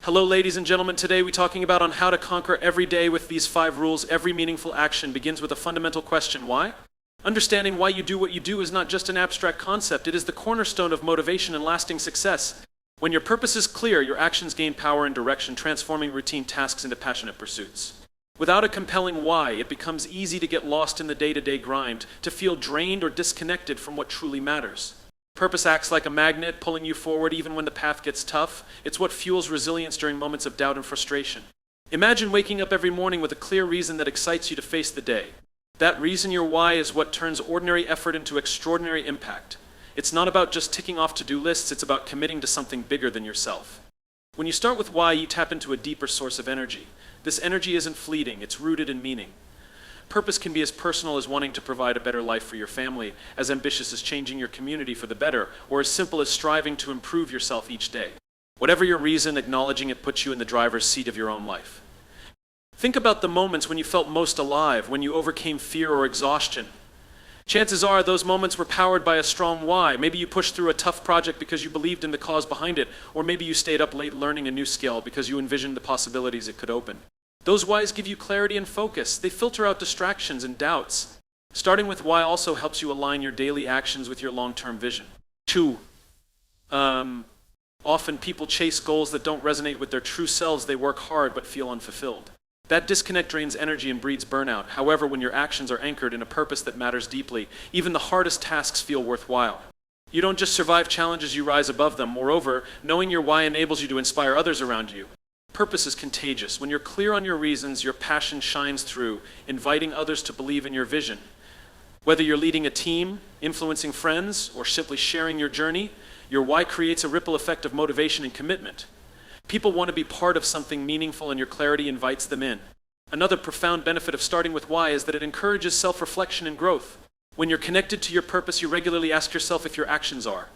Hello, ladies and gentlemen. Today we're talking about on how to conquer every day with these 5 rules. Every meaningful action begins with a fundamental question: why? Understanding why you do what you do is not just an abstract concept. It is the cornerstone of motivation and lasting success. When your purpose is clear, your actions gain power and direction, transforming routine tasks into passionate pursuits. Without a compelling why, it becomes easy to get lost in the day-to-day grind, to feel drained or disconnected from what truly matters. Purpose acts like a magnet, pulling you forward even when the path gets tough. It's what fuels resilience during moments of doubt and frustration. Imagine waking up every morning with a clear reason that excites you to face the day. That reason, your why, is what turns ordinary effort into extraordinary impact. It's not about just ticking off to-do lists, it's about committing to something bigger than yourself. When you start with why, you tap into a deeper source of energy. This energy isn't fleeting, it's rooted in meaning. Purpose can be as personal as wanting to provide a better life for your family, as ambitious as changing your community for the better, or as simple as striving to improve yourself each day. Whatever your reason, acknowledging it puts you in the driver's seat of your own life. Think about the moments when you felt most alive, when you overcame fear or exhaustion. Chances are those moments were powered by a strong why. Maybe you pushed through a tough project because you believed in the cause behind it, or maybe you stayed up late learning a new skill because you envisioned the possibilities it could open. Those whys give you clarity and focus. They filter out distractions and doubts. Starting with why also helps you align your daily actions with your long-term vision. 2. Often people chase goals that don't resonate with their true selves. They work hard but feel unfulfilled. That disconnect drains energy and breeds burnout. However, when your actions are anchored in a purpose that matters deeply, even the hardest tasks feel worthwhile. You don't just survive challenges, you rise above them. Moreover, knowing your why enables you to inspire others around you. Purpose is contagious. When you're clear on your reasons, your passion shines through, inviting others to believe in your vision. Whether you're leading a team, influencing friends, or simply sharing your journey, your why creates a ripple effect of motivation and commitment. People want to be part of something meaningful, and your clarity invites them in. Another profound benefit of starting with why is that it encourages self-reflection and growth. When you're connected to your purpose, you regularly ask yourself if your actions are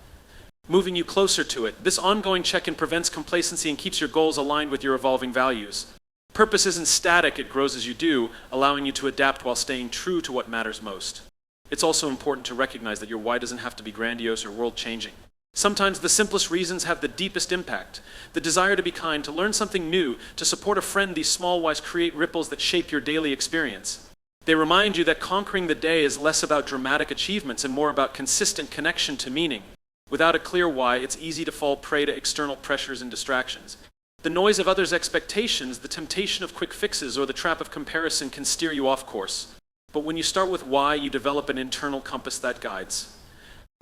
moving you closer to it. This ongoing check-in prevents complacency and keeps your goals aligned with your evolving values. Purpose isn't static, it grows as you do, allowing you to adapt while staying true to what matters most. It's also important to recognize that your why doesn't have to be grandiose or world-changing. Sometimes the simplest reasons have the deepest impact. The desire to be kind, to learn something new, to support a friend. These small whys create ripples that shape your daily experience. They remind you that conquering the day is less about dramatic achievements and more about consistent connection to meaning. Without a clear why, it's easy to fall prey to external pressures and distractions. The noise of others' expectations, the temptation of quick fixes, or the trap of comparison can steer you off course. But when you start with why, you develop an internal compass that guides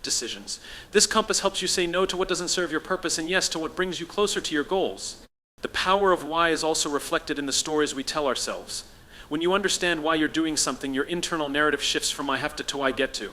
decisions. This compass helps you say no to what doesn't serve your purpose and yes to what brings you closer to your goals. The power of why is also reflected in the stories we tell ourselves. When you understand why you're doing something, your internal narrative shifts from I have to I get to.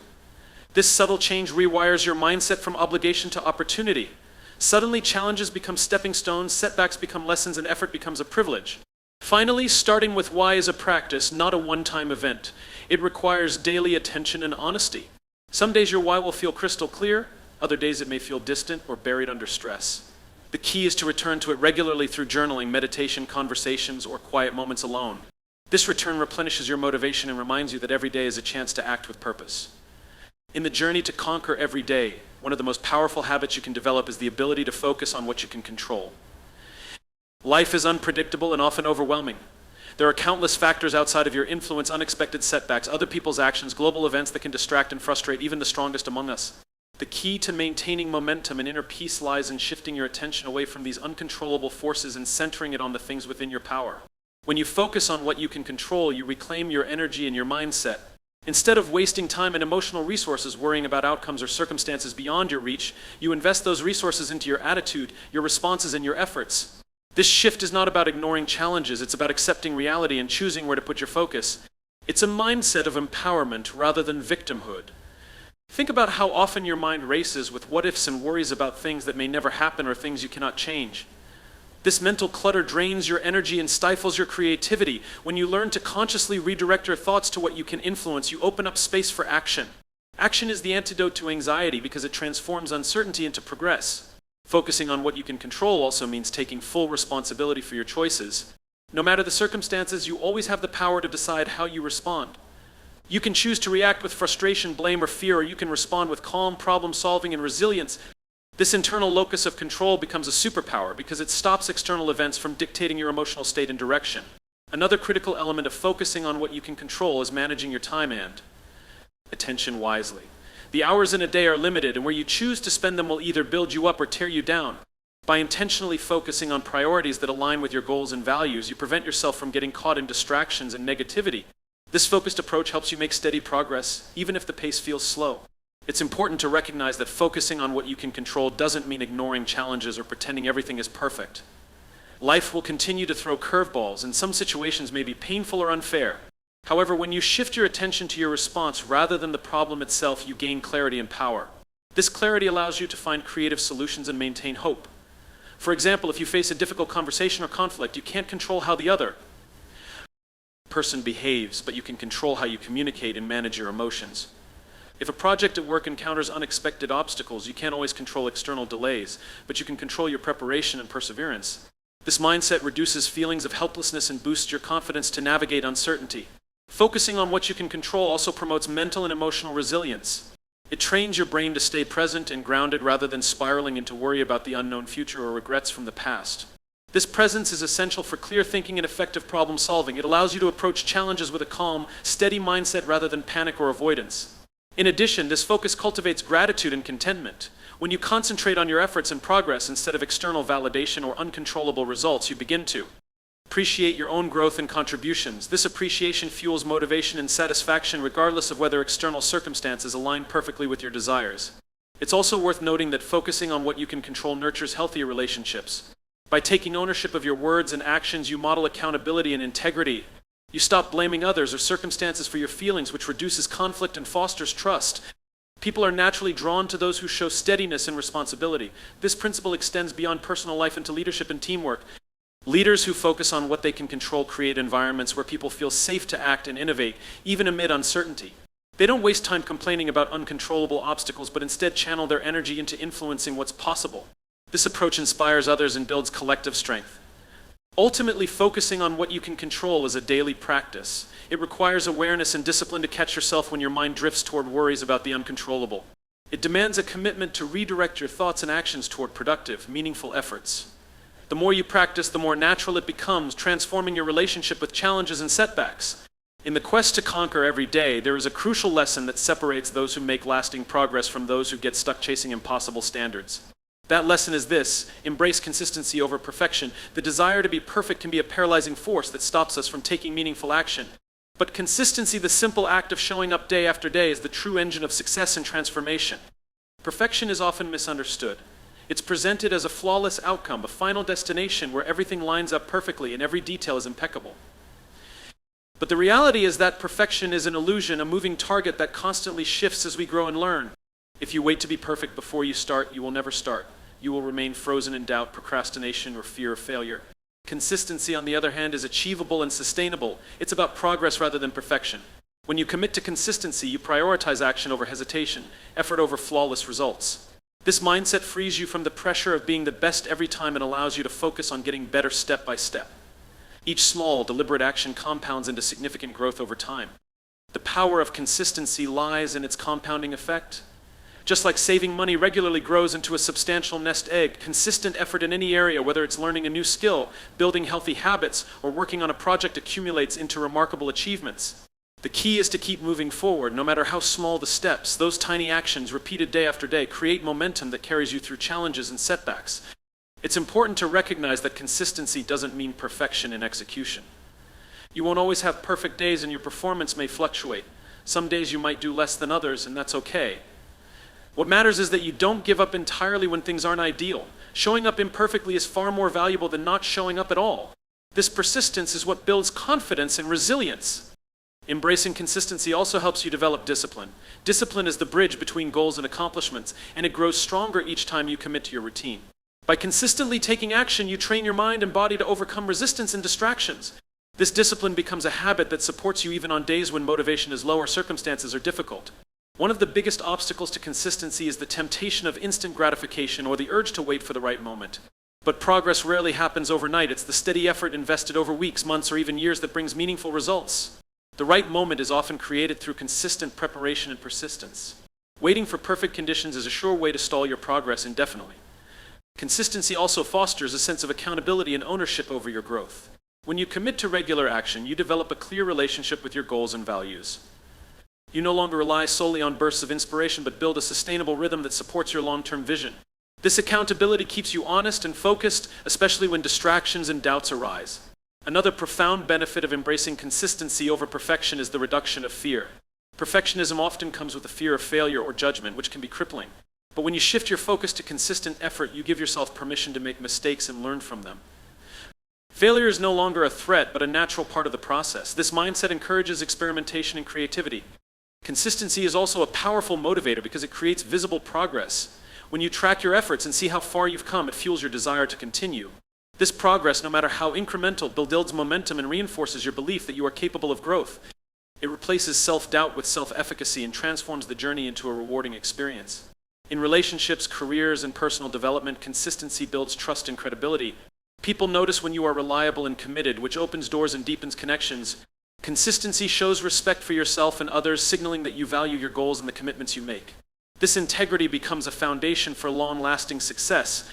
This subtle change rewires your mindset from obligation to opportunity. Suddenly, challenges become stepping stones, setbacks become lessons, and effort becomes a privilege. Finally, starting with why is a practice, not a one-time event. It requires daily attention and honesty. Some days your why will feel crystal clear, other days it may feel distant or buried under stress. The key is to return to it regularly through journaling, meditation, conversations, or quiet moments alone. This return replenishes your motivation and reminds you that every day is a chance to act with purpose. In the journey to conquer every day, one of the most powerful habits you can develop is the ability to focus on what you can control. Life is unpredictable and often overwhelming. There are countless factors outside of your influence: unexpected setbacks, other people's actions, global events that can distract and frustrate even the strongest among us. The key to maintaining momentum and inner peace lies in shifting your attention away from these uncontrollable forces and centering it on the things within your power. When you focus on what you can control, you reclaim your energy and your mindset. Instead of wasting time and emotional resources worrying about outcomes or circumstances beyond your reach, you invest those resources into your attitude, your responses, and your efforts. This shift is not about ignoring challenges, it's about accepting reality and choosing where to put your focus. It's a mindset of empowerment rather than victimhood. Think about how often your mind races with what-ifs and worries about things that may never happen or things you cannot change. This mental clutter drains your energy and stifles your creativity. When you learn to consciously redirect your thoughts to what you can influence, you open up space for action. Action is the antidote to anxiety because it transforms uncertainty into progress. Focusing on what you can control also means taking full responsibility for your choices. No matter the circumstances, you always have the power to decide how you respond. You can choose to react with frustration, blame, or fear, or you can respond with calm, problem-solving, and resilience. This internal locus of control becomes a superpower because it stops external events from dictating your emotional state and direction. Another critical element of focusing on what you can control is managing your time and attention wisely. The hours in a day are limited, and where you choose to spend them will either build you up or tear you down. By intentionally focusing on priorities that align with your goals and values, you prevent yourself from getting caught in distractions and negativity. This focused approach helps you make steady progress, even if the pace feels slow. It's important to recognize that focusing on what you can control doesn't mean ignoring challenges or pretending everything is perfect. Life will continue to throw curveballs, and some situations may be painful or unfair. However, when you shift your attention to your response rather than the problem itself, you gain clarity and power. This clarity allows you to find creative solutions and maintain hope. For example, if you face a difficult conversation or conflict, you can't control how the other person behaves, but you can control how you communicate and manage your emotions. If a project at work encounters unexpected obstacles, you can't always control external delays, but you can control your preparation and perseverance. This mindset reduces feelings of helplessness and boosts your confidence to navigate uncertainty. Focusing on what you can control also promotes mental and emotional resilience. It trains your brain to stay present and grounded rather than spiraling into worry about the unknown future or regrets from the past. This presence is essential for clear thinking and effective problem solving. It allows you to approach challenges with a calm, steady mindset rather than panic or avoidance. In addition, this focus cultivates gratitude and contentment. When you concentrate on your efforts and progress instead of external validation or uncontrollable results, you begin to appreciate your own growth and contributions. This appreciation fuels motivation and satisfaction regardless of whether external circumstances align perfectly with your desires. It's also worth noting that focusing on what you can control nurtures healthier relationships. By taking ownership of your words and actions, you model accountability and integrity. You stop blaming others or circumstances for your feelings, which reduces conflict and fosters trust. People are naturally drawn to those who show steadiness and responsibility. This principle extends beyond personal life into leadership and teamwork. Leaders who focus on what they can control create environments where people feel safe to act and innovate, even amid uncertainty. They don't waste time complaining about uncontrollable obstacles, but instead channel their energy into influencing what's possible. This approach inspires others and builds collective strength. Ultimately, focusing on what you can control is a daily practice. It requires awareness and discipline to catch yourself when your mind drifts toward worries about the uncontrollable. It demands a commitment to redirect your thoughts and actions toward productive, meaningful efforts. The more you practice, the more natural it becomes, transforming your relationship with challenges and setbacks. In the quest to conquer every day, there is a crucial lesson that separates those who make lasting progress from those who get stuck chasing impossible standards. That lesson is this: embrace consistency over perfection. The desire to be perfect can be a paralyzing force that stops us from taking meaningful action. But consistency, the simple act of showing up day after day, is the true engine of success and transformation. Perfection is often misunderstood. It's presented as a flawless outcome, a final destination where everything lines up perfectly and every detail is impeccable. But the reality is that perfection is an illusion, a moving target that constantly shifts as we grow and learn. If you wait to be perfect before you start, you will never start. You will remain frozen in doubt, procrastination, or fear of failure. Consistency, on the other hand, is achievable and sustainable. It's about progress rather than perfection. When you commit to consistency, you prioritize action over hesitation, effort over flawless results. This mindset frees you from the pressure of being the best every time and allows you to focus on getting better step by step. Each small, deliberate action compounds into significant growth over time. The power of consistency lies in its compounding effect. Just like saving money regularly grows into a substantial nest egg, consistent effort in any area, whether it's learning a new skill, building healthy habits, or working on a project, accumulates into remarkable achievements. The key is to keep moving forward, no matter how small the steps. Those tiny actions, repeated day after day, create momentum that carries you through challenges and setbacks. It's important to recognize that consistency doesn't mean perfection in execution. You won't always have perfect days and your performance may fluctuate. Some days you might do less than others, and that's okay. What matters is that you don't give up entirely when things aren't ideal. Showing up imperfectly is far more valuable than not showing up at all. This persistence is what builds confidence and resilience. Embracing consistency also helps you develop discipline. Discipline is the bridge between goals and accomplishments, and it grows stronger each time you commit to your routine. By consistently taking action, you train your mind and body to overcome resistance and distractions. This discipline becomes a habit that supports you even on days when motivation is low or circumstances are difficult. One of the biggest obstacles to consistency is the temptation of instant gratification or the urge to wait for the right moment. But progress rarely happens overnight. It's the steady effort invested over weeks, months, or even years that brings meaningful results. The right moment is often created through consistent preparation and persistence. Waiting for perfect conditions is a sure way to stall your progress indefinitely. Consistency also fosters a sense of accountability and ownership over your growth. When you commit to regular action, you develop a clear relationship with your goals and values. You no longer rely solely on bursts of inspiration, but build a sustainable rhythm that supports your long-term vision. This accountability keeps you honest and focused, especially when distractions and doubts arise. Another profound benefit of embracing consistency over perfection is the reduction of fear. Perfectionism often comes with a fear of failure or judgment, which can be crippling. But when you shift your focus to consistent effort, you give yourself permission to make mistakes and learn from them. Failure is no longer a threat, but a natural part of the process. This mindset encourages experimentation and creativity. Consistency is also a powerful motivator because it creates visible progress. When you track your efforts and see how far you've come, it fuels your desire to continue. This progress, no matter how incremental, builds momentum and reinforces your belief that you are capable of growth. It replaces self-doubt with self-efficacy and transforms the journey into a rewarding experience. In relationships, careers, and personal development, consistency builds trust and credibility. People notice when you are reliable and committed, which opens doors and deepens connections. Consistency shows respect for yourself and others, signaling that you value your goals and the commitments you make. This integrity becomes a foundation for long-lasting success.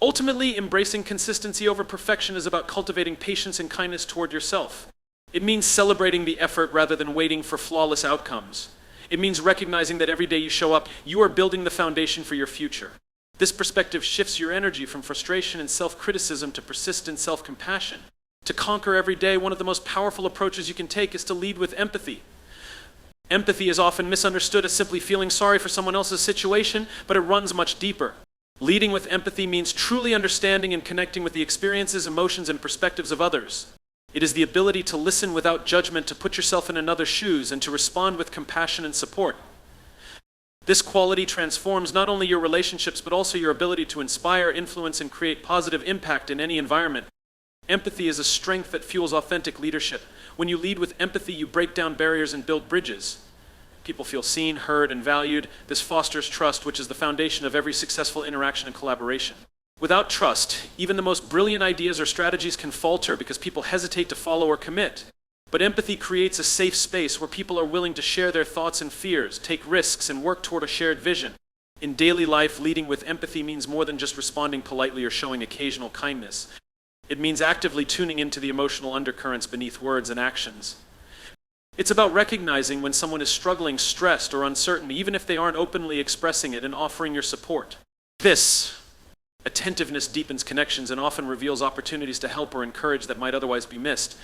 Ultimately, embracing consistency over perfection is about cultivating patience and kindness toward yourself. It means celebrating the effort rather than waiting for flawless outcomes. It means recognizing that every day you show up, you are building the foundation for your future. This perspective shifts your energy from frustration and self-criticism to persistent self-compassion. To conquer every day, one of the most powerful approaches you can take is to lead with empathy. Empathy is often misunderstood as simply feeling sorry for someone else's situation, but it runs much deeper. Leading with empathy means truly understanding and connecting with the experiences, emotions, and perspectives of others. It is the ability to listen without judgment, to put yourself in another's shoes, and to respond with compassion and support. This quality transforms not only your relationships, but also your ability to inspire, influence, and create positive impact in any environment. Empathy is a strength that fuels authentic leadership. When you lead with empathy, you break down barriers and build bridges. People feel seen, heard, and valued. This fosters trust, which is the foundation of every successful interaction and collaboration. Without trust, even the most brilliant ideas or strategies can falter because people hesitate to follow or commit. But empathy creates a safe space where people are willing to share their thoughts and fears, take risks, and work toward a shared vision. In daily life, leading with empathy means more than just responding politely or showing occasional kindness. It means actively tuning into the emotional undercurrents beneath words and actions. It's about recognizing when someone is struggling, stressed, or uncertain, even if they aren't openly expressing it, and offering your support. This attentiveness deepens connections and often reveals opportunities to help or encourage that might otherwise be missed.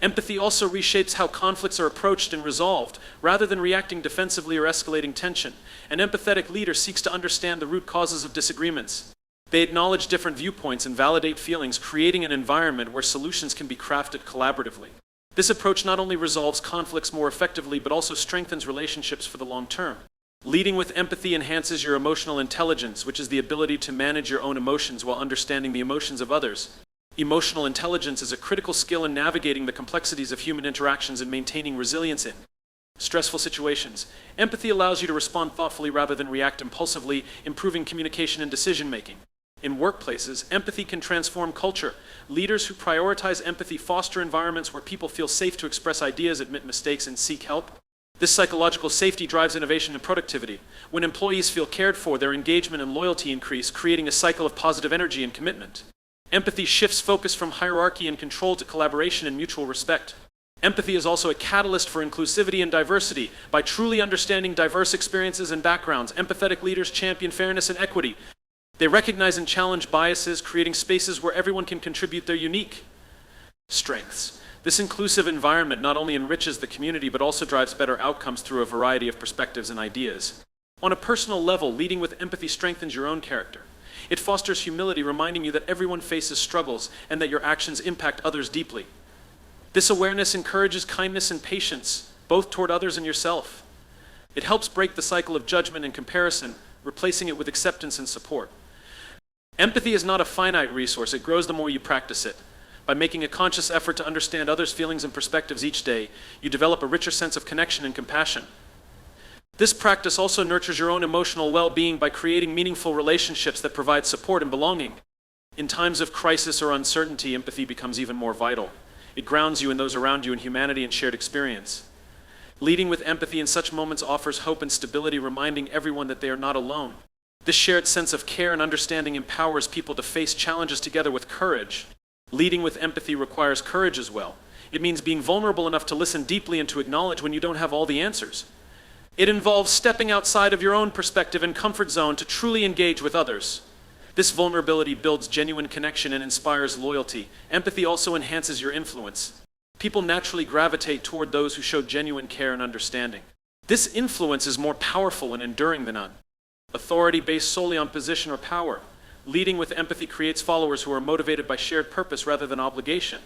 Empathy also reshapes how conflicts are approached and resolved, rather than reacting defensively or escalating tension. An empathetic leader seeks to understand the root causes of disagreements. They acknowledge different viewpoints and validate feelings, creating an environment where solutions can be crafted collaboratively. This approach not only resolves conflicts more effectively, but also strengthens relationships for the long term. Leading with empathy enhances your emotional intelligence, which is the ability to manage your own emotions while understanding the emotions of others. Emotional intelligence is a critical skill in navigating the complexities of human interactions and maintaining resilience in stressful situations. Empathy allows you to respond thoughtfully rather than react impulsively, improving communication and decision-making. In workplaces, empathy can transform culture. Leaders who prioritize empathy foster environments where people feel safe to express ideas, admit mistakes, and seek help. This psychological safety drives innovation and productivity. When employees feel cared for, their engagement and loyalty increase, creating a cycle of positive energy and commitment. Empathy shifts focus from hierarchy and control to collaboration and mutual respect. Empathy is also a catalyst for inclusivity and diversity. By truly understanding diverse experiences and backgrounds, empathetic leaders champion fairness and equity. They recognize and challenge biases, creating spaces where everyone can contribute their unique strengths. This inclusive environment not only enriches the community, but also drives better outcomes through a variety of perspectives and ideas. On a personal level, leading with empathy strengthens your own character. It fosters humility, reminding you that everyone faces struggles and that your actions impact others deeply. This awareness encourages kindness and patience, both toward others and yourself. It helps break the cycle of judgment and comparison, replacing it with acceptance and support. Empathy is not a finite resource. It grows the more you practice it. By making a conscious effort to understand others' feelings and perspectives each day, you develop a richer sense of connection and compassion. This practice also nurtures your own emotional well-being by creating meaningful relationships that provide support and belonging. In times of crisis or uncertainty, empathy becomes even more vital. It grounds you and those around you in humanity and shared experience. Leading with empathy in such moments offers hope and stability, reminding everyone that they are not alone. This shared sense of care and understanding empowers people to face challenges together with courage. Leading with empathy requires courage as well. It means being vulnerable enough to listen deeply and to acknowledge when you don't have all the answers. It involves stepping outside of your own perspective and comfort zone to truly engage with others. This vulnerability builds genuine connection and inspires loyalty. Empathy also enhances your influence. People naturally gravitate toward those who show genuine care and understanding. This influence is more powerful and enduring than authority based solely on position or power. Leading with empathy creates followers who are motivated by shared purpose rather than obligation.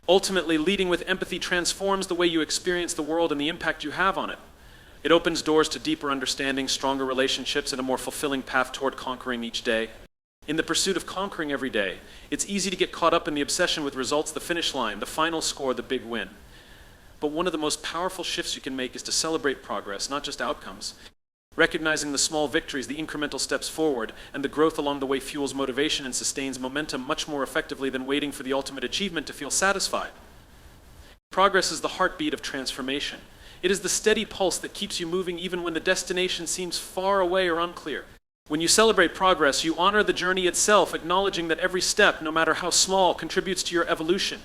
Ultimately, leading with empathy transforms the way you experience the world and the impact you have on it. It opens doors to deeper understanding, stronger relationships, and a more fulfilling path toward conquering each day. In the pursuit of conquering every day, it's easy to get caught up in the obsession with results, the finish line, the final score, the big win. But one of the most powerful shifts you can make is to celebrate progress, not just outcomes. Recognizing the small victories, the incremental steps forward, and the growth along the way fuels motivation and sustains momentum much more effectively than waiting for the ultimate achievement to feel satisfied. Progress is the heartbeat of transformation. It is the steady pulse that keeps you moving even when the destination seems far away or unclear. When you celebrate progress, you honor the journey itself, acknowledging that every step, no matter how small, contributes to your evolution.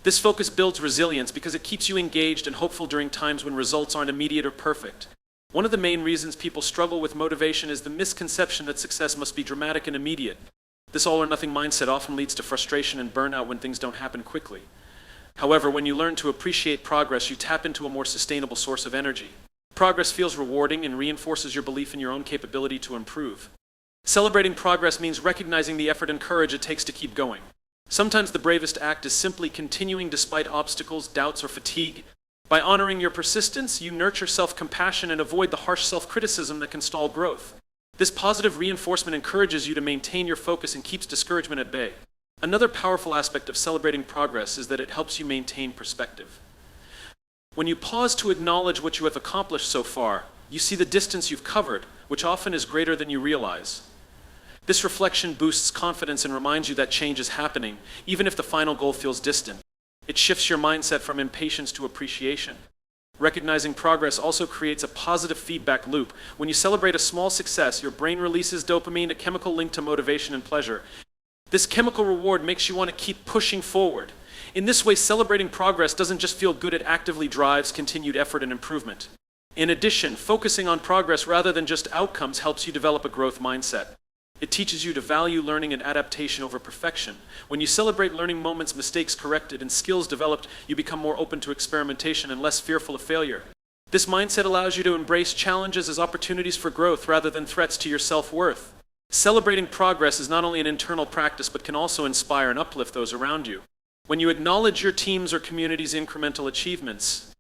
This focus builds resilience because it keeps you engaged and hopeful during times when results aren't immediate or perfect. One of the main reasons people struggle with motivation is the misconception that success must be dramatic and immediate. This all-or-nothing mindset often leads to frustration and burnout when things don't happen quickly. However, when you learn to appreciate progress, you tap into a more sustainable source of energy. Progress feels rewarding and reinforces your belief in your own capability to improve. Celebrating progress means recognizing the effort and courage it takes to keep going. Sometimes the bravest act is simply continuing despite obstacles, doubts, or fatigue. By honoring your persistence, you nurture self-compassion and avoid the harsh self-criticism that can stall growth. This positive reinforcement encourages you to maintain your focus and keeps discouragement at bay. Another powerful aspect of celebrating progress is that it helps you maintain perspective. When you pause to acknowledge what you have accomplished so far, you see the distance you've covered, which often is greater than you realize. This reflection boosts confidence and reminds you that change is happening, even if the final goal feels distant. It shifts your mindset from impatience to appreciation. Recognizing progress also creates a positive feedback loop. When you celebrate a small success, your brain releases dopamine, a chemical linked to motivation and pleasure. This chemical reward makes you want to keep pushing forward. In this way, celebrating progress doesn't just feel good, it actively drives continued effort and improvement. In addition, focusing on progress rather than just outcomes helps you develop a growth mindset. It teaches you to value learning and adaptation over perfection. When you celebrate learning moments, mistakes corrected, and skills developed, you become more open to experimentation and less fearful of failure. This mindset allows you to embrace challenges as opportunities for growth rather than threats to your self-worth. Celebrating progress is not only an internal practice, but can also inspire and uplift those around you. When you acknowledge your team's or community's incremental achievements,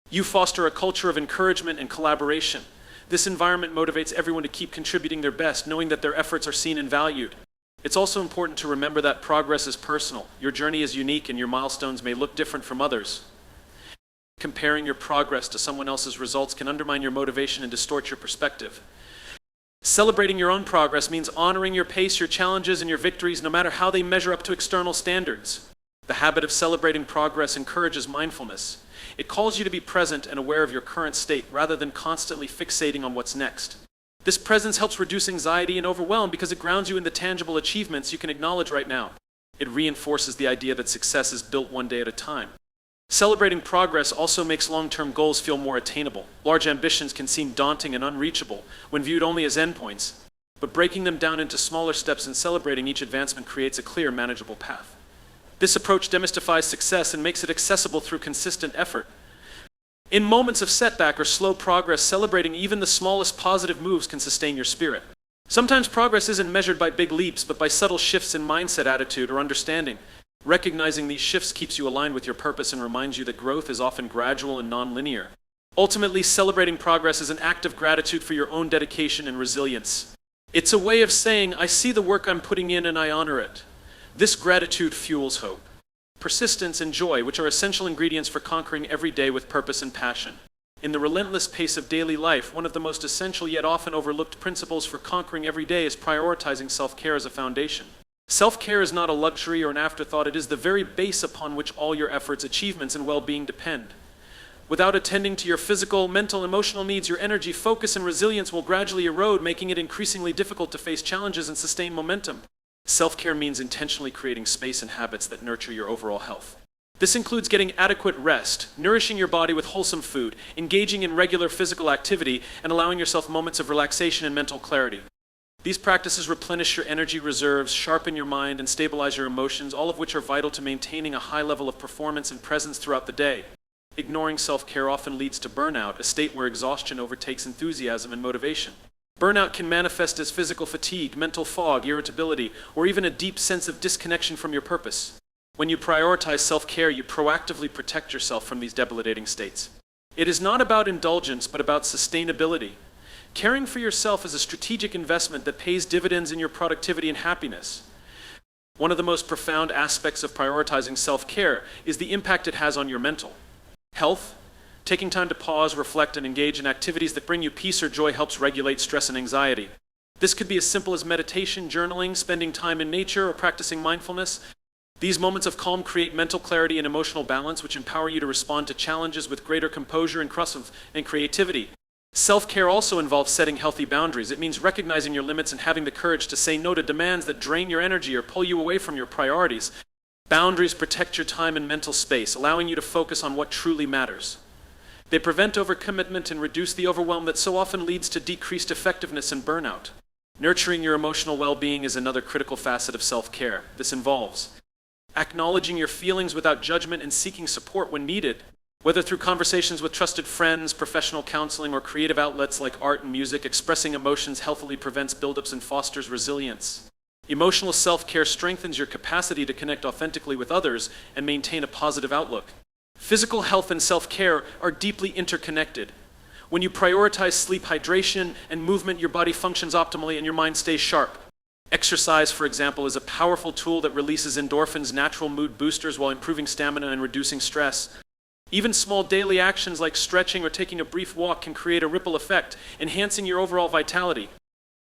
you foster a culture of encouragement and collaboration. This environment motivates everyone to keep contributing their best, knowing that their efforts are seen and valued. It's also important to remember that progress is personal. Your journey is unique and your milestones may look different from others. Comparing your progress to someone else's results can undermine your motivation and distort your perspective. Celebrating your own progress means honoring your pace, your challenges, and your victories, no matter how they measure up to external standards. The habit of celebrating progress encourages mindfulness. It calls you to be present and aware of your current state rather than constantly fixating on what's next. This presence helps reduce anxiety and overwhelm because it grounds you in the tangible achievements you can acknowledge right now. It reinforces the idea that success is built one day at a time. Celebrating progress also makes long-term goals feel more attainable. Large ambitions can seem daunting and unreachable when viewed only as endpoints, but breaking them down into smaller steps and celebrating each advancement creates a clear, manageable path. This approach demystifies success and makes it accessible through consistent effort. In moments of setback or slow progress, celebrating even the smallest positive moves can sustain your spirit. Sometimes progress isn't measured by big leaps, but by subtle shifts in mindset, attitude, or understanding. Recognizing these shifts keeps you aligned with your purpose and reminds you that growth is often gradual and non-linear. Ultimately, celebrating progress is an act of gratitude for your own dedication and resilience. It's a way of saying, I see the work I'm putting in and I honor it. This gratitude fuels hope, persistence, and joy, which are essential ingredients for conquering every day with purpose and passion. In the relentless pace of daily life, one of the most essential yet often overlooked principles for conquering every day is prioritizing self-care as a foundation. Self-care is not a luxury or an afterthought, it is the very base upon which all your efforts, achievements, and well-being depend. Without attending to your physical, mental, emotional needs, your energy, focus, and resilience will gradually erode, making it increasingly difficult to face challenges and sustain momentum. Self-care means intentionally creating space and habits that nurture your overall health. This includes getting adequate rest, nourishing your body with wholesome food, engaging in regular physical activity, and allowing yourself moments of relaxation and mental clarity. These practices replenish your energy reserves, sharpen your mind, and stabilize your emotions, all of which are vital to maintaining a high level of performance and presence throughout the day. Ignoring self-care often leads to burnout, a state where exhaustion overtakes enthusiasm and motivation. Burnout can manifest as physical fatigue, mental fog, irritability, or even a deep sense of disconnection from your purpose. When you prioritize self-care, you proactively protect yourself from these debilitating states. It is not about indulgence, but about sustainability. Caring for yourself is a strategic investment that pays dividends in your productivity and happiness. One of the most profound aspects of prioritizing self-care is the impact it has on your mental health. Taking time to pause, reflect, and engage in activities that bring you peace or joy helps regulate stress and anxiety. This could be as simple as meditation, journaling, spending time in nature, or practicing mindfulness. These moments of calm create mental clarity and emotional balance, which empower you to respond to challenges with greater composure and creativity. Self-care also involves setting healthy boundaries. It means recognizing your limits and having the courage to say no to demands that drain your energy or pull you away from your priorities. Boundaries protect your time and mental space, allowing you to focus on what truly matters. They prevent overcommitment and reduce the overwhelm that so often leads to decreased effectiveness and burnout. Nurturing your emotional well-being is another critical facet of self-care. This involves acknowledging your feelings without judgment and seeking support when needed, whether through conversations with trusted friends, professional counseling, or creative outlets like art and music. Expressing emotions healthily prevents buildups and fosters resilience. Emotional self-care strengthens your capacity to connect authentically with others and maintain a positive outlook. Physical health and self-care are deeply interconnected. When you prioritize sleep, hydration, and movement, your body functions optimally and your mind stays sharp. Exercise, for example, is a powerful tool that releases endorphins, natural mood boosters, while improving stamina and reducing stress. Even small daily actions like stretching or taking a brief walk can create a ripple effect, enhancing your overall vitality.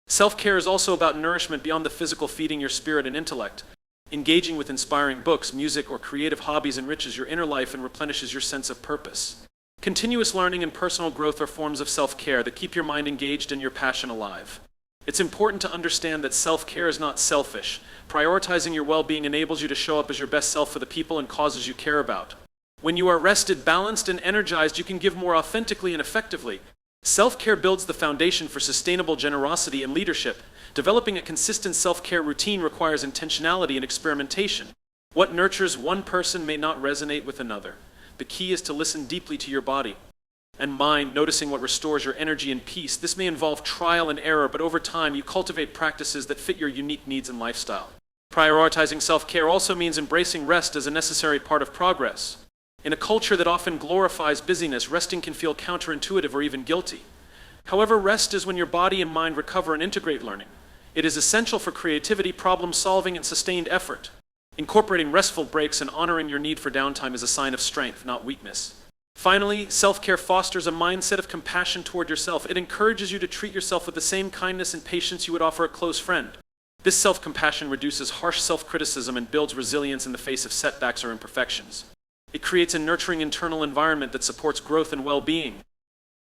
Self-care is also about nourishment beyond the physical, feeding your spirit and intellect. Engaging with inspiring books, music, or creative hobbies enriches your inner life and replenishes your sense of purpose. Continuous learning and personal growth are forms of self-care that keep your mind engaged and your passion alive. It's important to understand that self-care is not selfish. Prioritizing your well-being enables you to show up as your best self for the people and causes you care about. When you are rested, balanced, and energized, you can give more authentically and effectively. Self-care builds the foundation for sustainable generosity and leadership. Developing a consistent self-care routine requires intentionality and experimentation. What nurtures one person may not resonate with another. The key is to listen deeply to your body and mind, noticing what restores your energy and peace. This may involve trial and error, but over time you cultivate practices that fit your unique needs and lifestyle. Prioritizing self-care also means embracing rest as a necessary part of progress. In a culture that often glorifies busyness, resting can feel counterintuitive or even guilty. However, rest is when your body and mind recover and integrate learning. It is essential for creativity, problem solving, and sustained effort. Incorporating restful breaks and honoring your need for downtime is a sign of strength, not weakness. Finally, self-care fosters a mindset of compassion toward yourself. It encourages you to treat yourself with the same kindness and patience you would offer a close friend. This self-compassion reduces harsh self-criticism and builds resilience in the face of setbacks or imperfections. It creates a nurturing internal environment that supports growth and well-being.